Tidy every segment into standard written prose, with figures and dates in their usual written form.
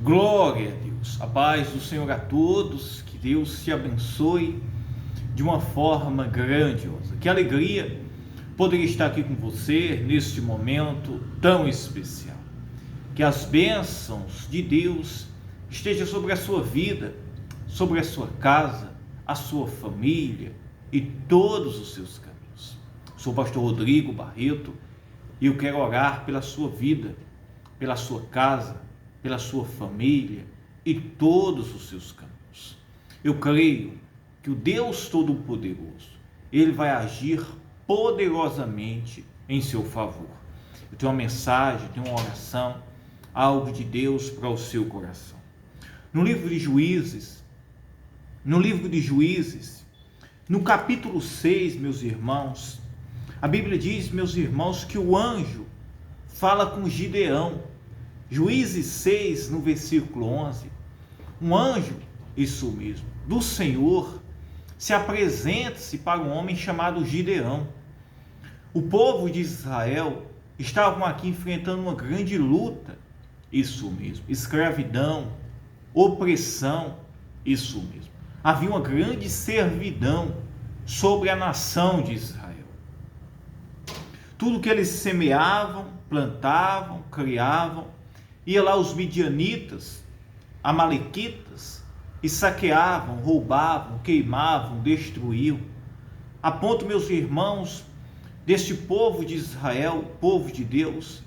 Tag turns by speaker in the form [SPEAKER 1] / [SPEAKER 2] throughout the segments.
[SPEAKER 1] Glória a Deus, a paz do Senhor a todos, que Deus te abençoe de uma forma grandiosa. Que alegria poder estar aqui com você neste momento tão especial. Que as bênçãos de Deus estejam sobre a sua vida, sobre a sua casa, a sua família e todos os seus caminhos. Sou o pastor Rodrigo Barreto e eu quero orar pela sua vida, pela sua casa, pela sua família e todos os seus caminhos. Eu creio que o Deus Todo-Poderoso, Ele vai agir poderosamente em seu favor. Eu tenho uma mensagem, tenho uma oração, algo de Deus para o seu coração. No livro de Juízes, no capítulo 6, meus irmãos, a Bíblia diz, meus irmãos, que o anjo fala com Gideão. Juízes 6, no versículo 11, um anjo, isso mesmo, do Senhor, se apresenta-se para um homem chamado Gideão. O povo de Israel estavam aqui enfrentando uma grande luta, isso mesmo, escravidão, opressão, isso mesmo. Havia uma grande servidão sobre a nação de Israel. Tudo que eles semeavam, plantavam, criavam, ia lá os midianitas, amalequitas, e saqueavam, roubavam, queimavam, destruíam. A ponto, meus irmãos, deste povo de Israel, povo de Deus,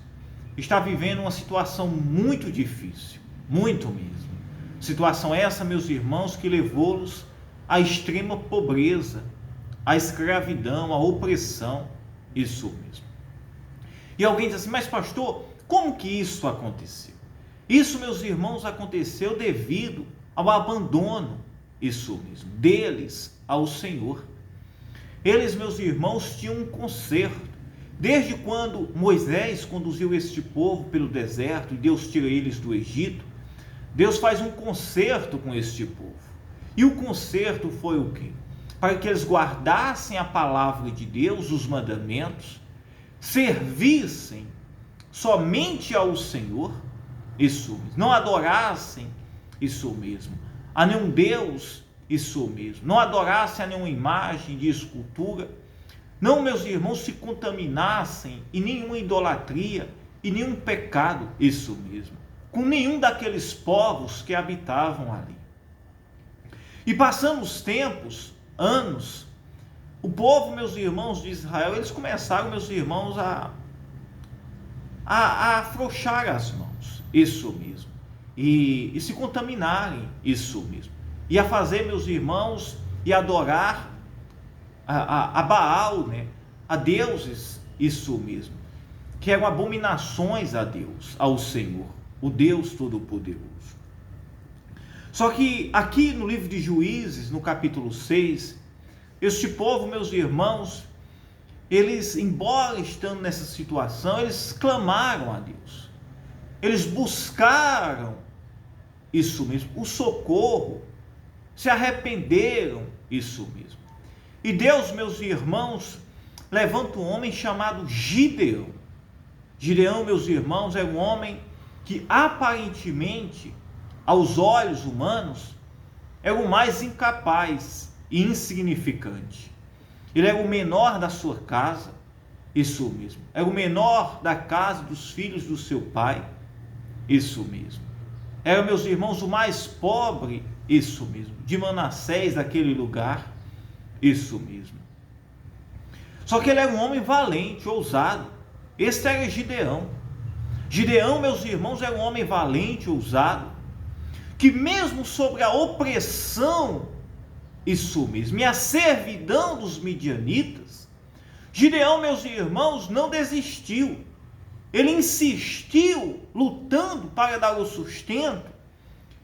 [SPEAKER 1] está vivendo uma situação muito difícil, muito mesmo. Situação essa, meus irmãos, que levou-los à extrema pobreza, à escravidão, à opressão, isso mesmo. E alguém diz assim, mas pastor, como que isso aconteceu? Isso, meus irmãos, aconteceu devido ao abandono, isso mesmo, deles ao Senhor. Eles, meus irmãos, tinham um conserto. Desde quando Moisés conduziu este povo pelo deserto e Deus tira eles do Egito, Deus faz um conserto com este povo. E o conserto foi o quê? Para que eles guardassem a palavra de Deus, os mandamentos, servissem somente ao Senhor, isso mesmo, não adorassem, isso mesmo, a nenhum Deus, isso mesmo, não adorassem a nenhuma imagem de escultura, não, meus irmãos, se contaminassem em nenhuma idolatria e nenhum pecado, isso mesmo, com nenhum daqueles povos que habitavam ali. E passando os tempos, anos, o povo, meus irmãos de Israel, eles começaram, meus irmãos, a afrouxar as mãos, isso mesmo, e se contaminarem, isso mesmo, e a fazer, meus irmãos, e adorar a Baal, né, a deuses, isso mesmo, que eram abominações a Deus, ao Senhor, o Deus Todo-Poderoso. Só que aqui no livro de Juízes, no capítulo 6, este povo, meus irmãos, eles, embora estando nessa situação, eles clamaram a Deus. Eles buscaram, isso mesmo, o socorro, se arrependeram, isso mesmo. E Deus, meus irmãos, levanta um homem chamado Gideão. Gideão, meus irmãos, é um homem que aparentemente, aos olhos humanos, é o mais incapaz e insignificante. Ele era o menor da sua casa, isso mesmo. Era o menor da casa dos filhos do seu pai, isso mesmo. Era, meus irmãos, o mais pobre, isso mesmo, de Manassés, daquele lugar, isso mesmo. Só que ele era um homem valente, ousado. Esse era Gideão. Gideão, meus irmãos, era um homem valente, ousado, que mesmo sobre a opressão, isso mesmo, e a servidão dos midianitas, Gideão, meus irmãos, não desistiu. Ele insistiu, lutando para dar o sustento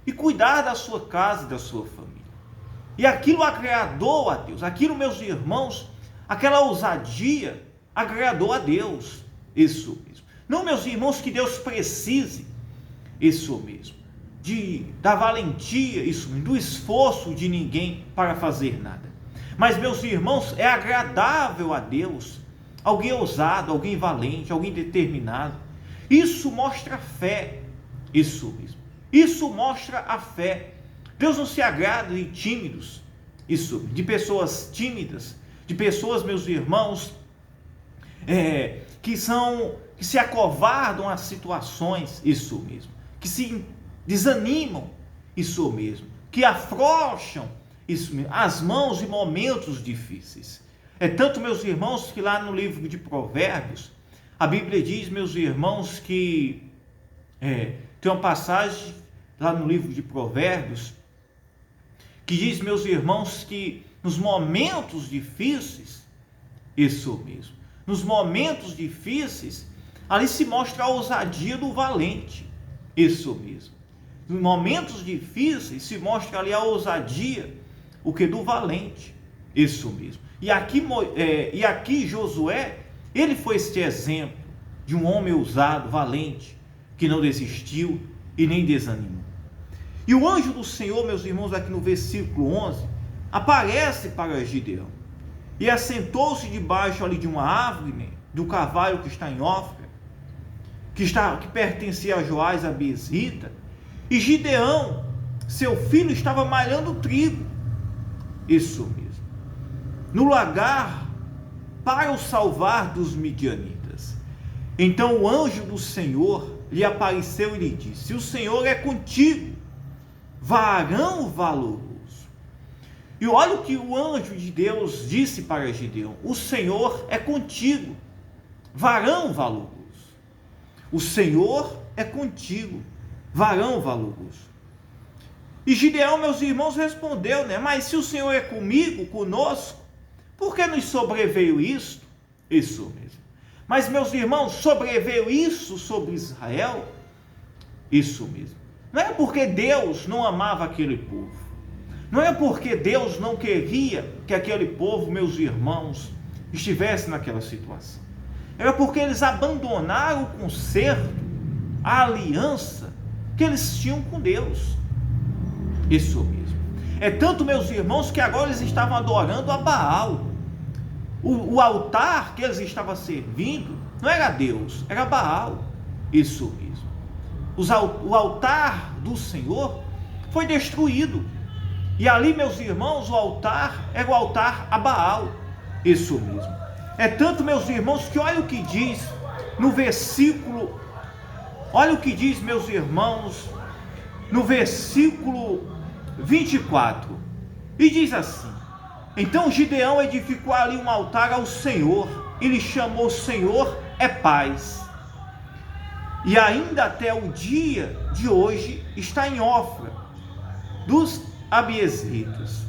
[SPEAKER 1] e cuidar da sua casa e da sua família. E aquilo agradou a Deus. Aquilo, meus irmãos, aquela ousadia agradou a Deus. Isso mesmo. Não, meus irmãos, que Deus precise, isso mesmo, da valentia, isso mesmo, do esforço de ninguém para fazer nada. Mas, meus irmãos, é agradável a Deus alguém ousado, alguém valente, alguém determinado. Isso mostra fé, isso mesmo. Isso mostra a fé. Deus não se agrada de tímidos, de pessoas tímidas, de pessoas, meus irmãos, que se acovardam às situações, isso mesmo, que se desanimam, isso mesmo, que afrouxam, isso mesmo, as mãos em momentos difíceis. É tanto, meus irmãos, que lá no livro de Provérbios, a Bíblia diz, meus irmãos, que tem uma passagem lá no livro de Provérbios que diz, meus irmãos, que nos momentos difíceis, isso mesmo, nos momentos difíceis, ali se mostra a ousadia do valente, isso mesmo. Nos momentos difíceis se mostra ali a ousadia, do valente, isso mesmo. E aqui Josué, ele foi este exemplo de um homem ousado, valente, que não desistiu e nem desanimou. E o anjo do Senhor, meus irmãos, aqui no versículo 11, aparece para Gideão. E assentou-se debaixo ali de uma árvore, né, do carvalho que está em Ofra, que pertencia a Joás, a Biesrita. E Gideão, seu filho, estava malhando trigo. Isso mesmo. No lagar, para o salvar dos midianitas. Então o anjo do Senhor lhe apareceu e lhe disse: o Senhor é contigo, varão valoroso. E olha o que o anjo de Deus disse para Gideão: o Senhor é contigo, varão valoroso. O Senhor é contigo, varão valoroso. E Gideão, meus irmãos, respondeu, mas se o Senhor é comigo, conosco, por que nos sobreveio isto? Isso mesmo. Mas, meus irmãos, sobreveio isso sobre Israel? Isso mesmo. Não é porque Deus não amava aquele povo. Não é porque Deus não queria que aquele povo, meus irmãos, estivesse naquela situação. Era porque eles abandonaram o concerto, a aliança que eles tinham com Deus. Isso mesmo. É tanto, meus irmãos, que agora eles estavam adorando a Baal. O altar que eles estavam servindo não era Deus, era Baal. Isso mesmo. O altar do Senhor foi destruído. E ali, meus irmãos, o altar era o altar a Baal. Isso mesmo. É tanto, meus irmãos, que olha o que diz no versículo, olha o que diz, meus irmãos, no versículo 24. E diz assim: então Gideão edificou ali um altar ao Senhor, e lhe chamou Senhor é paz. E ainda até o dia de hoje está em Ofra dos Abiesritas.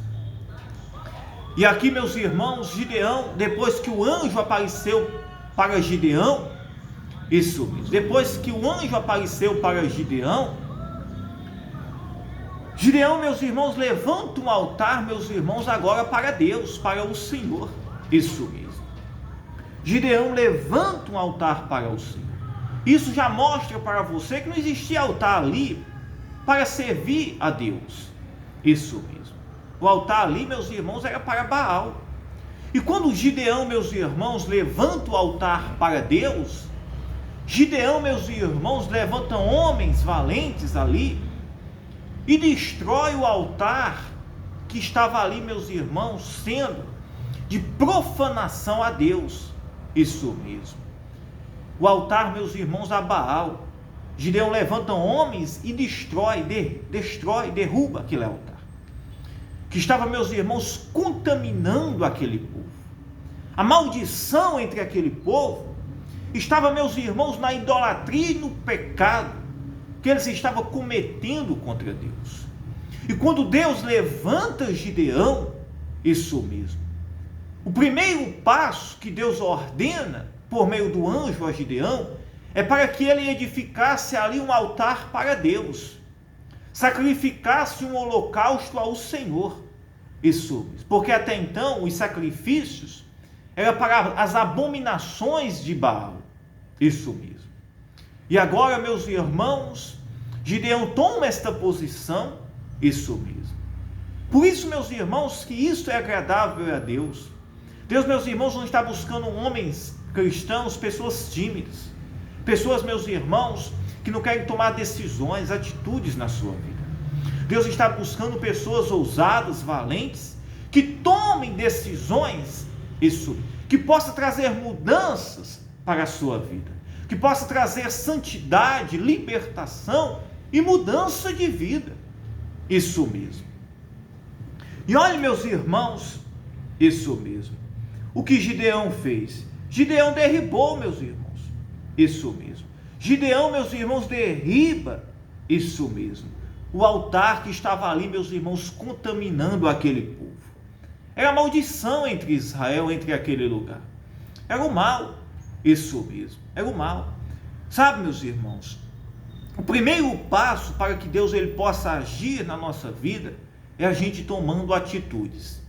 [SPEAKER 1] E aqui, meus irmãos, Gideão, depois que o anjo apareceu para Gideão, isso mesmo, depois que o anjo apareceu para Gideão, meus irmãos, levanta um altar, meus irmãos, agora para Deus, para o Senhor. Isso mesmo. Gideão levanta um altar para o Senhor. Isso já mostra para você que não existia altar ali para servir a Deus. Isso mesmo. O altar ali, meus irmãos, era para Baal. E quando Gideão, meus irmãos, levanta o altar para Deus, Gideão, meus irmãos, levanta homens valentes ali e destrói o altar que estava ali, meus irmãos, sendo de profanação a Deus. Isso mesmo. O altar, meus irmãos, a Baal. Gideão levanta homens e destrói, derruba aquele altar, que estava, meus irmãos, contaminando aquele povo. A maldição entre aquele povo estava, meus irmãos, na idolatria e no pecado que eles estavam cometendo contra Deus. E quando Deus levanta Gideão, isso mesmo, o primeiro passo que Deus ordena por meio do anjo a Gideão é para que ele edificasse ali um altar para Deus, sacrificasse um holocausto ao Senhor. Isso mesmo, porque até então os sacrifícios eram para as abominações de Baal. Isso mesmo. E agora, meus irmãos, Gideão toma esta posição, isso mesmo. Por isso, meus irmãos, que isso é agradável a Deus. Deus, meus irmãos, não está buscando homens cristãos, pessoas tímidas, pessoas, meus irmãos, que não querem tomar decisões, atitudes na sua vida. Deus está buscando pessoas ousadas, valentes, que tomem decisões, isso, que possa trazer mudanças para a sua vida, que possa trazer santidade, libertação e mudança de vida. Isso mesmo. E olhe, meus irmãos, isso mesmo. O que Gideão fez? Gideão derribou, meus irmãos. Isso mesmo. Gideão, meus irmãos, derriba, isso mesmo, o altar que estava ali, meus irmãos, contaminando aquele povo. Era maldição entre Israel, entre aquele lugar. Era o mal, isso mesmo, era o mal. Sabe, meus irmãos, o primeiro passo para que Deus ele possa agir na nossa vida é a gente tomando atitudes.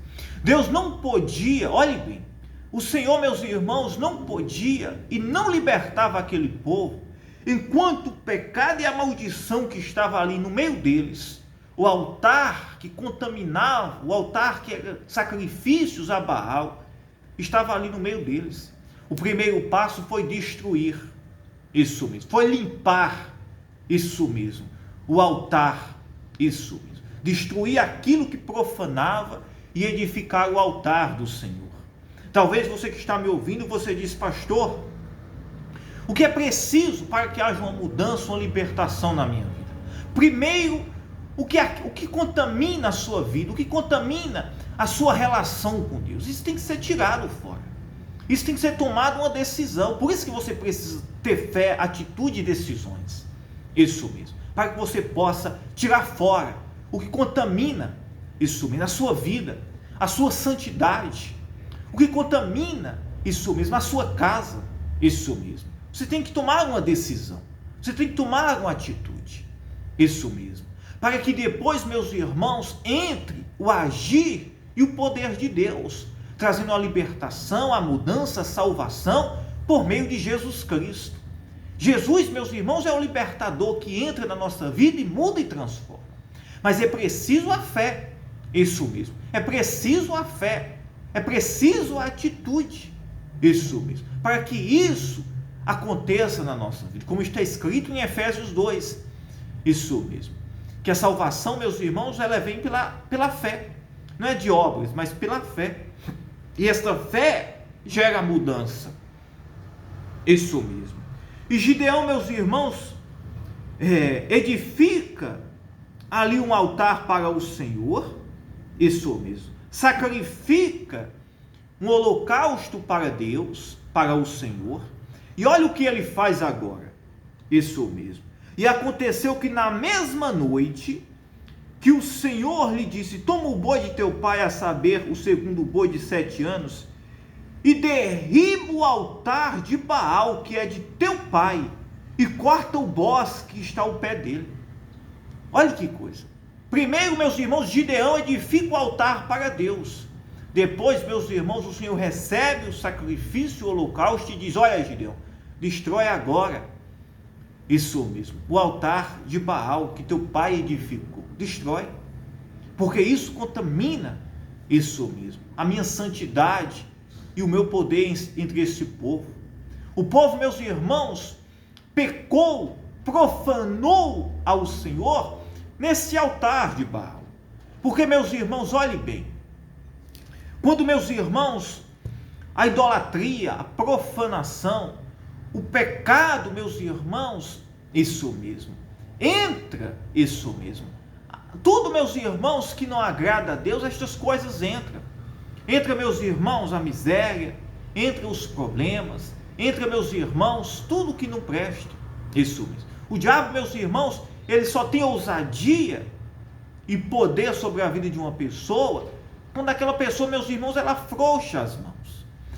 [SPEAKER 1] Deus não podia, olhe bem, o Senhor, meus irmãos, não podia e não libertava aquele povo enquanto o pecado e a maldição que estava ali no meio deles, o altar que contaminava, o altar que era sacrifícios a Baal, estava ali no meio deles. O primeiro passo foi destruir, isso mesmo, foi limpar, isso mesmo, o altar, isso mesmo, destruir aquilo que profanava e edificar o altar do Senhor. Talvez você que está me ouvindo, você diz: pastor, o que é preciso para que haja uma mudança, uma libertação na minha vida? Primeiro, o que contamina a sua vida, o que contamina a sua relação com Deus, isso tem que ser tirado fora. Isso tem que ser tomado uma decisão. Por isso que você precisa ter fé, atitude e decisões. Isso mesmo. Para que você possa tirar fora o que contamina, isso mesmo, a sua vida, a sua santidade. O que contamina, isso mesmo, a sua casa, isso mesmo. Você tem que tomar uma decisão. Você tem que tomar uma atitude. Isso mesmo. Para que depois, meus irmãos, entre o agir e o poder de Deus, trazendo a libertação, a mudança, a salvação, por meio de Jesus Cristo. Jesus, meus irmãos, é o libertador que entra na nossa vida e muda e transforma. Mas é preciso a fé. Isso mesmo. É preciso a fé. É preciso a atitude. Isso mesmo. Para que isso aconteça na nossa vida, como está escrito em Efésios 2, isso mesmo, que a salvação, meus irmãos, ela vem pela fé, não é de obras, mas pela fé, e esta fé gera mudança, isso mesmo. E Gideão, meus irmãos, edifica ali um altar para o Senhor, isso mesmo, sacrifica um holocausto para Deus, para o Senhor. E olha o que ele faz agora, isso mesmo. E aconteceu que na mesma noite, que o Senhor lhe disse: toma o boi de teu pai, a saber, o segundo boi de 7 anos, e derriba o altar de Baal, que é de teu pai, e corta o bosque que está ao pé dele. Olha que coisa. Primeiro, meus irmãos, Gideão edifica o altar para Deus. Depois, meus irmãos, o Senhor recebe o sacrifício, o holocausto, e diz: olha, Gideão, destrói agora, isso mesmo, o altar de Baal que teu pai edificou. Destrói, porque isso contamina, isso mesmo, a minha santidade e o meu poder entre esse povo. O povo, meus irmãos, pecou, profanou ao Senhor nesse altar de Baal. Porque, meus irmãos, olhem bem, quando, meus irmãos, a idolatria, a profanação, o pecado, meus irmãos, isso mesmo, entra, isso mesmo, tudo, meus irmãos, que não agrada a Deus, estas coisas entram. Entra, meus irmãos, a miséria, entra os problemas, entra, meus irmãos, tudo que não presta, isso mesmo. O diabo, meus irmãos, ele só tem ousadia e poder sobre a vida de uma pessoa quando aquela pessoa, meus irmãos, ela afrouxa as mãos.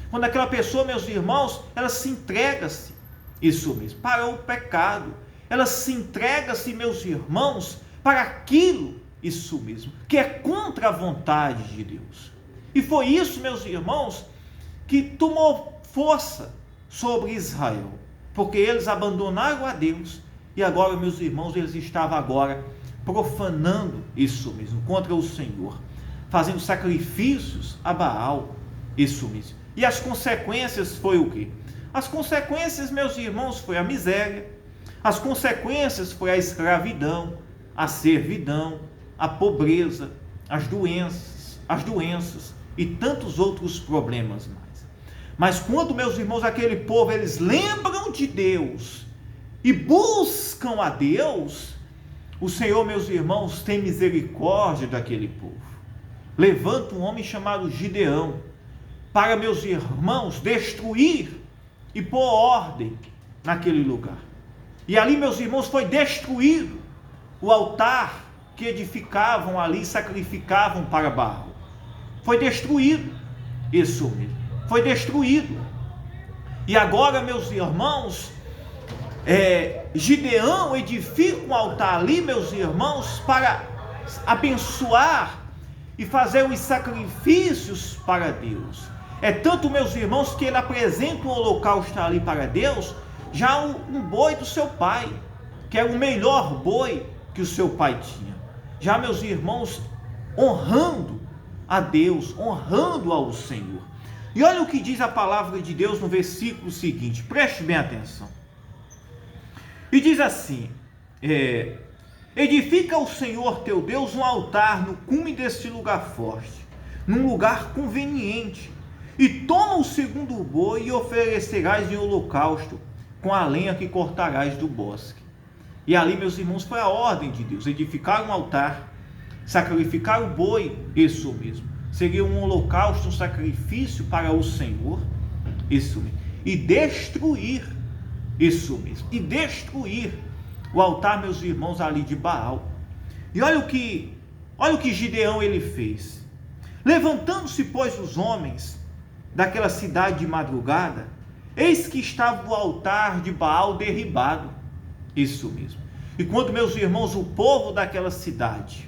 [SPEAKER 1] Quando aquela pessoa, meus irmãos, ela se entrega-se, isso mesmo, para o pecado. Ela se entrega-se, meus irmãos, para aquilo, isso mesmo, que é contra a vontade de Deus. E foi isso, meus irmãos, que tomou força sobre Israel, porque eles abandonaram a Deus, e agora, meus irmãos, eles estavam agora profanando isso mesmo, contra o Senhor, fazendo sacrifícios a Baal, isso mesmo. E as consequências foi o quê? As consequências, meus irmãos, foi a miséria, As consequências foi a escravidão, a servidão, a pobreza, as doenças e tantos outros problemas mais. Mas quando, meus irmãos, aquele povo, eles lembram de Deus e buscam a Deus, o Senhor, meus irmãos, tem misericórdia daquele povo. Levanta um homem chamado Gideão para, meus irmãos, destruir e pôr ordem naquele lugar. E ali, meus irmãos, foi destruído o altar que edificavam ali, sacrificavam para Baal. Foi destruído, isso mesmo, foi destruído. E agora, meus irmãos, Gideão edifica um altar ali, meus irmãos, para abençoar e fazer os sacrifícios para Deus. É tanto, meus irmãos, que ele apresenta um holocausto ali para Deus, já um boi do seu pai, que era o melhor boi que o seu pai tinha. Já, meus irmãos, honrando a Deus, honrando ao Senhor. E olha o que diz a palavra de Deus no versículo seguinte, preste bem atenção. E diz assim: edifica ao Senhor teu Deus um altar no cume deste lugar forte, num lugar conveniente, e toma o segundo boi e oferecerás em holocausto com a lenha que cortarás do bosque. E ali, meus irmãos, foi a ordem de Deus: edificar um altar, sacrificar o boi, isso mesmo, seria um holocausto, um sacrifício para o Senhor, isso mesmo, e destruir, isso mesmo, e destruir o altar, meus irmãos, ali de Baal. E olha o que Gideão ele fez. Levantando-se, pois, os homens daquela cidade de madrugada, eis que estava o altar de Baal derribado, isso mesmo. E quando, meus irmãos, o povo daquela cidade,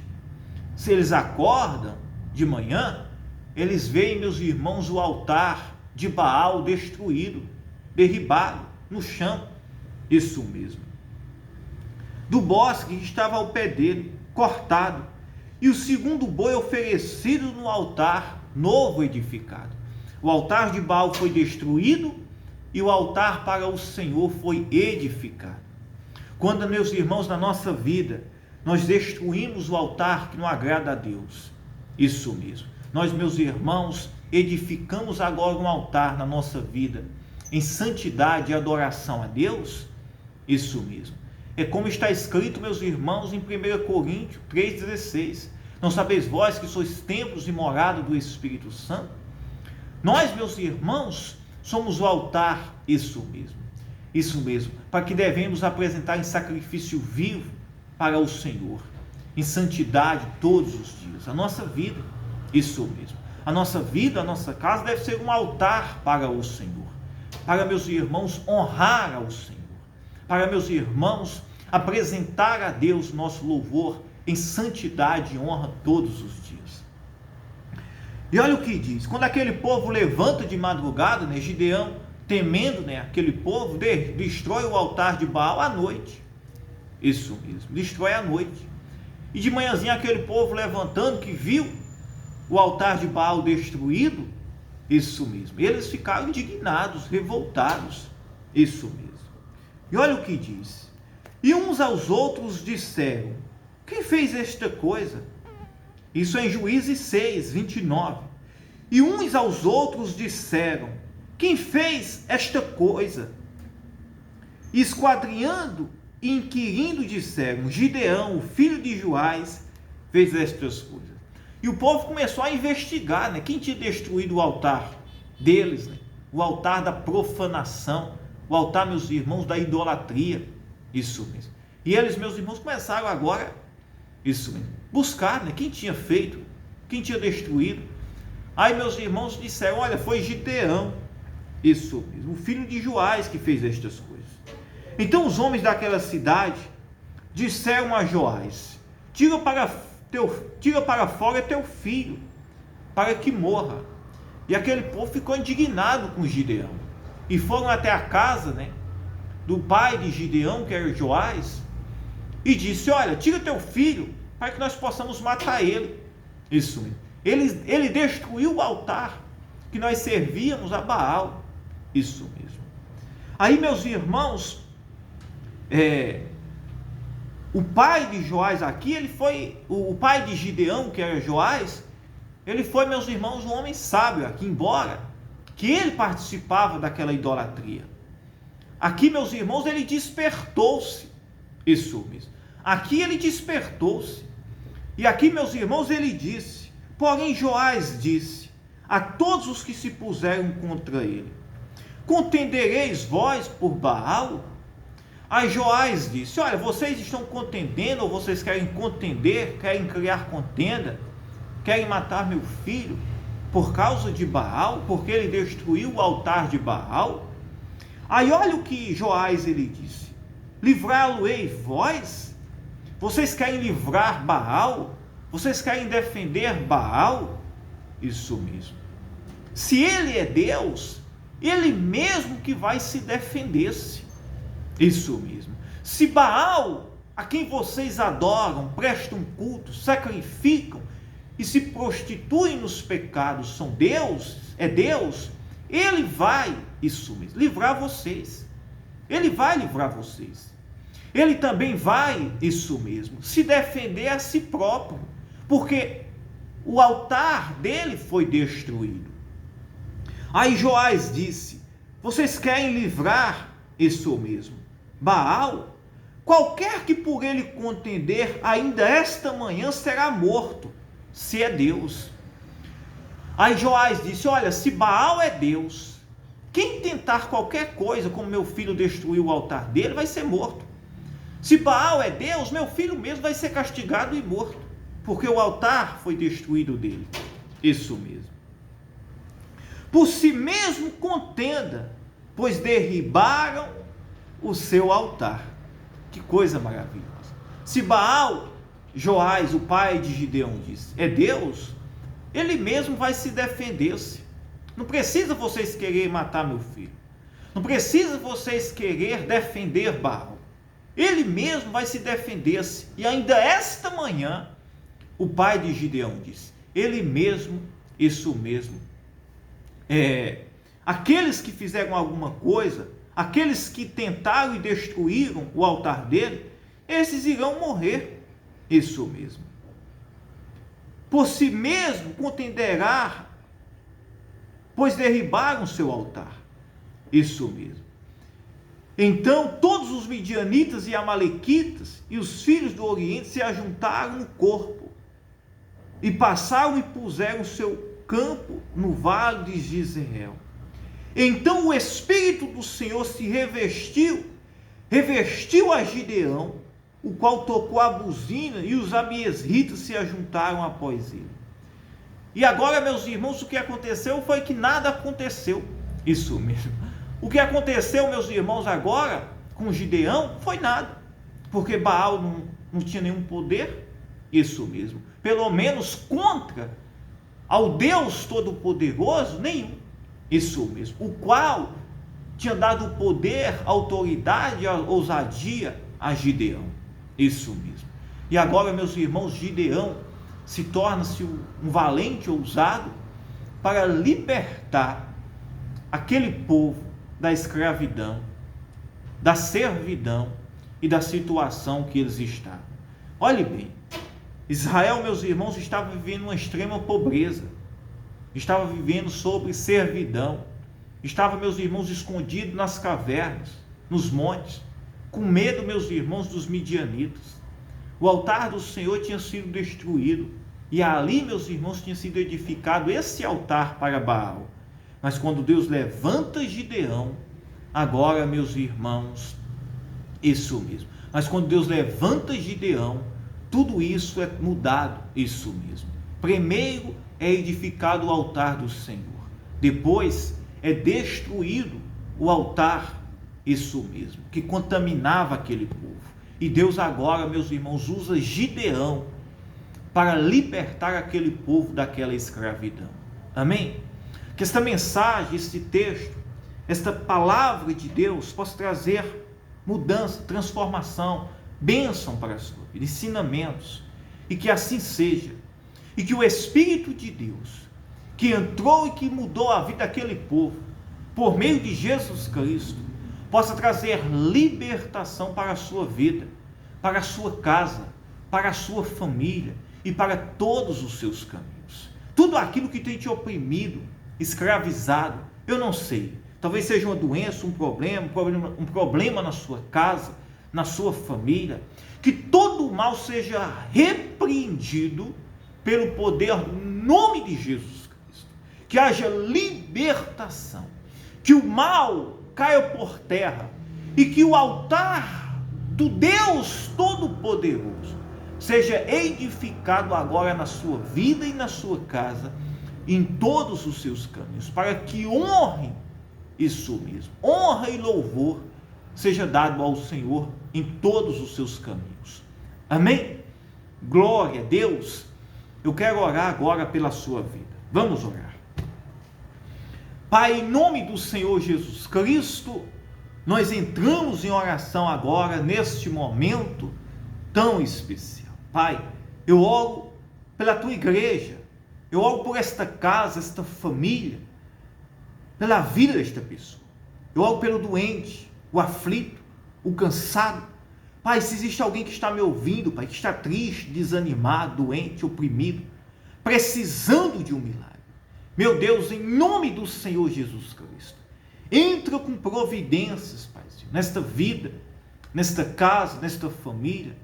[SPEAKER 1] se eles acordam de manhã, eles veem, meus irmãos, o altar de Baal destruído, derribado no chão, isso mesmo. Do bosque que estava ao pé dele, cortado, e o segundo boi oferecido no altar novo edificado. O altar de Baal foi destruído e o altar para o Senhor foi edificado. Quando, meus irmãos, na nossa vida, nós destruímos o altar que não agrada a Deus, isso mesmo. Nós, meus irmãos, edificamos agora um altar na nossa vida, em santidade e adoração a Deus, isso mesmo. É como está escrito, meus irmãos, em 1 Coríntios 3,16. Não sabeis vós que sois templos e morada do Espírito Santo? Nós, meus irmãos, somos o altar, isso mesmo, para que devemos apresentar em sacrifício vivo para o Senhor, em santidade todos os dias. A nossa vida, isso mesmo, a nossa vida, a nossa casa deve ser um altar para o Senhor, para, meus irmãos, honrar ao Senhor, para, meus irmãos, apresentar a Deus nosso louvor em santidade e honra todos os dias. E olha o que diz: quando aquele povo levanta de madrugada, Gideão, temendo, aquele povo, destrói o altar de Baal à noite, isso mesmo, destrói à noite. E de manhãzinha aquele povo levantando, que viu o altar de Baal destruído, isso mesmo, eles ficaram indignados, revoltados, isso mesmo. E olha o que diz: e uns aos outros disseram: quem fez esta coisa? Isso é em Juízes 6, 29. E uns aos outros disseram: quem fez esta coisa? E esquadrinhando e inquirindo disseram: Gideão, o filho de Joás, fez estas coisas. E o povo começou a investigar, quem tinha destruído o altar deles, o altar da profanação, o altar, meus irmãos, da idolatria, isso mesmo. E eles, meus irmãos, começaram agora, isso mesmo, buscar, quem tinha feito, quem tinha destruído. Aí, meus irmãos disseram: olha, foi Gideão, isso mesmo, o filho de Joás, que fez estas coisas. Então os homens daquela cidade disseram a Joás: tira para fora teu filho, para que morra. E aquele povo ficou indignado com Gideão, e foram até a casa, do pai de Gideão, que era Joás, e disse: olha, tira teu filho, para que nós possamos matar ele. Isso mesmo. Ele destruiu o altar que nós servíamos a Baal, isso mesmo. Aí, meus irmãos, O pai de Joás aqui, ele foi, o pai de Gideão, que era Joás, ele foi, meus irmãos, um homem sábio aqui, embora que ele participava daquela idolatria. Aqui, meus irmãos, ele despertou-se. Isso mesmo. Aqui ele despertou-se. E aqui, meus irmãos, ele disse, porém Joás disse a todos os que se puseram contra ele: contendereis vós por Baal? Aí Joás disse: olha, vocês estão contendendo, ou vocês querem contender, querem criar contenda, querem matar meu filho por causa de Baal, porque ele destruiu o altar de Baal? Aí olha o que Joás ele disse: livrá-lo-ei vós? Vocês querem livrar Baal? Vocês querem defender Baal? Isso mesmo. Se ele é Deus, ele mesmo que vai se defender-se. Isso mesmo. Se Baal, a quem vocês adoram, prestam culto, sacrificam e se prostituem nos pecados, são Deus, é Deus, ele vai, isso mesmo, livrar vocês. Ele vai livrar vocês. Ele também vai, isso mesmo, se defender a si próprio, porque o altar dele foi destruído. Aí Joás disse: vocês querem livrar, isso mesmo, Baal? Qualquer que por ele contender, ainda esta manhã será morto, se é Deus. Aí Joás disse: olha, se Baal é Deus, quem tentar qualquer coisa, como meu filho destruiu o altar dele, vai ser morto. Se Baal é Deus, meu filho mesmo vai ser castigado e morto, porque o altar foi destruído dele. Isso mesmo. Por si mesmo contenda, pois derribaram o seu altar. Que coisa maravilhosa. Se Baal, Joás, o pai de Gideão, disse, é Deus, ele mesmo vai se defender-se. Não precisa vocês querer matar meu filho. Não precisa vocês querer defender Baal. Ele mesmo vai se defender-se. E ainda esta manhã, o pai de Gideão disse, ele mesmo, isso mesmo, aqueles que fizeram alguma coisa, aqueles que tentaram e destruíram o altar dele, esses irão morrer. Isso mesmo. Por si mesmo contenderá, pois derribaram seu altar. Isso mesmo. Então todos os midianitas e amalequitas e os filhos do Oriente se ajuntaram no corpo e passaram e puseram seu campo no vale de Jezreel. Então o Espírito do Senhor se revestiu a Gideão, o qual tocou a buzina, e os abiesritas se ajuntaram após ele. E agora, meus irmãos, o que aconteceu foi que nada aconteceu. Isso mesmo. O que aconteceu, meus irmãos, agora com Gideão foi nada, porque Baal não tinha nenhum poder. Isso mesmo. Pelo menos contra ao Deus Todo-Poderoso, nenhum. Isso mesmo. O qual tinha dado poder, autoridade, ousadia a Gideão. Isso mesmo. E agora, meus irmãos, Gideão se torna-se um valente ousado para libertar aquele povo da escravidão, da servidão e da situação que eles estavam. Olhe bem, Israel, meus irmãos, estava vivendo uma extrema pobreza, estava vivendo sobre servidão, estava, meus irmãos, escondido nas cavernas, nos montes, com medo, meus irmãos, dos midianitas. O altar do Senhor tinha sido destruído, e ali, meus irmãos, tinha sido edificado esse altar para Baal. Mas quando Deus levanta Gideão, agora, meus irmãos, isso mesmo. Mas quando Deus levanta Gideão, tudo isso é mudado, isso mesmo. Primeiro é edificado o altar do Senhor. Depois é destruído o altar, isso mesmo, que contaminava aquele povo. E Deus agora, meus irmãos, usa Gideão para libertar aquele povo daquela escravidão. Amém? Que esta mensagem, este texto, esta palavra de Deus possa trazer mudança, transformação, bênção para a sua vida, ensinamentos, e que assim seja. E que o Espírito de Deus, que entrou e que mudou a vida daquele povo, por meio de Jesus Cristo, possa trazer libertação para a sua vida, para a sua casa, para a sua família e para todos os seus caminhos. Tudo aquilo que tem te oprimido, escravizado, eu não sei, talvez seja uma doença, um problema na sua casa, na sua família, que todo o mal seja repreendido pelo poder do nome de Jesus Cristo, que haja libertação, que o mal caia por terra e que o altar do Deus Todo-Poderoso seja edificado agora na sua vida e na sua casa, em todos os seus caminhos, para que honre isso mesmo, honra e louvor seja dado ao Senhor em todos os seus caminhos. Amém? Glória a Deus. Eu quero orar agora pela sua vida. Vamos orar. Pai, em nome do Senhor Jesus Cristo, nós entramos em oração agora, neste momento tão especial. Pai, eu oro pela tua igreja, eu oro por esta casa, esta família, pela vida desta pessoa. Eu oro pelo doente, o aflito, o cansado. Pai, se existe alguém que está me ouvindo, Pai, que está triste, desanimado, doente, oprimido, precisando de um milagre, meu Deus, em nome do Senhor Jesus Cristo, entra com providências, Pai, nesta vida, nesta casa, nesta família,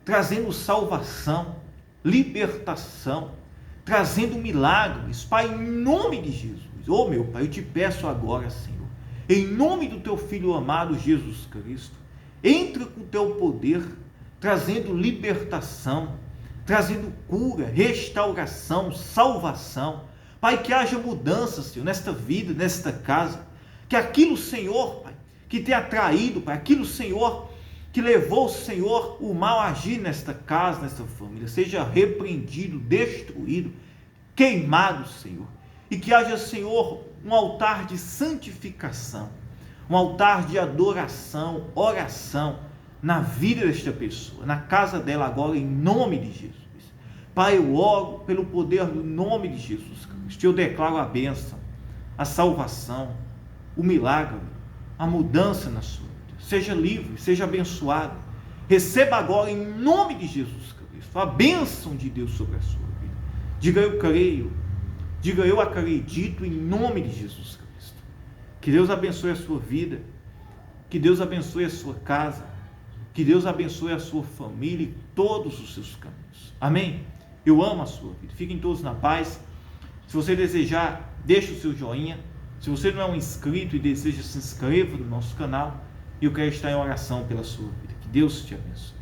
[SPEAKER 1] trazendo salvação, libertação, trazendo milagres, Pai, em nome de Jesus. Oh, meu Pai, eu te peço agora, Senhor, em nome do teu Filho amado Jesus Cristo, entra com o teu poder, trazendo libertação, trazendo cura, restauração, salvação. Pai, que haja mudança, Senhor, nesta vida, nesta casa, que aquilo, Senhor, Pai, que tem atraído, Pai, aquilo, Senhor, que levou, Senhor, o mal a agir nesta casa, nesta família, seja repreendido, destruído, queimado, Senhor, e que haja, Senhor, um altar de santificação, um altar de adoração, oração, na vida desta pessoa, na casa dela agora, em nome de Jesus. Pai, eu oro pelo poder do nome de Jesus Cristo, eu declaro a bênção, a salvação, o milagre, a mudança na sua vida. Seja livre, seja abençoado, receba agora em nome de Jesus Cristo, a bênção de Deus sobre a sua vida. Diga eu creio, diga eu acredito em nome de Jesus Cristo. Que Deus abençoe a sua vida, que Deus abençoe a sua casa, que Deus abençoe a sua família e todos os seus caminhos. Amém? Eu amo a sua vida. Fiquem todos na paz. Se você desejar, deixe o seu joinha. Se você não é um inscrito e deseja, se inscreva no nosso canal. E eu quero estar em oração pela sua vida. Que Deus te abençoe.